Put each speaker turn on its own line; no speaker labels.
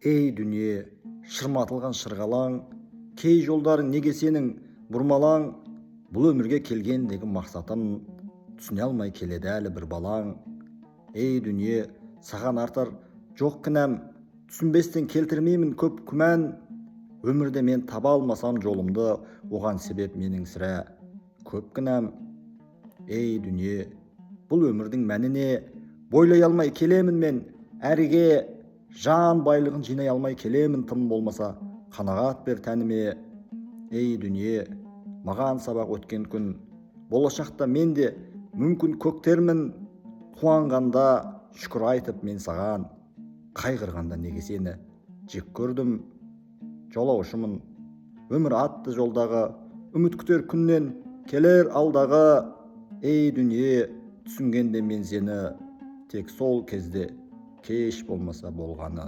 Ey дүние, шырматылған шырғалаң, кей жолдарың неге сенің бұрмалаң, бұл өмірге келгендегі мақсатым, түсіне алмай келеді әлі бір балаң. Ей дүние, саған артар жоқ кінәм, түсінбестен келтірмеймін көп күмән, өмірде мен таба алмасам жолымды, оған себеп менің сірә көп кінәм. Ей дүние, бұл өмірдің мәніне бойлай алмай келемін мен әріге, жан байлығын жинай алмай келемін тым болмаса қанағат бер тәніме. Ей дүние, маған сабақ өткен күн, болашақта мен де мүмкін көктермін, қуанғанда шүкір айтып мен саған, қайғырғанда неге сені жек көрдім. Жолаушымын өмір атты жолдағы, үміт күтер күннен келер алдағы. Ей дүние, түсінгенде мен сені, тек сол кезде кеш болмаса болғаны.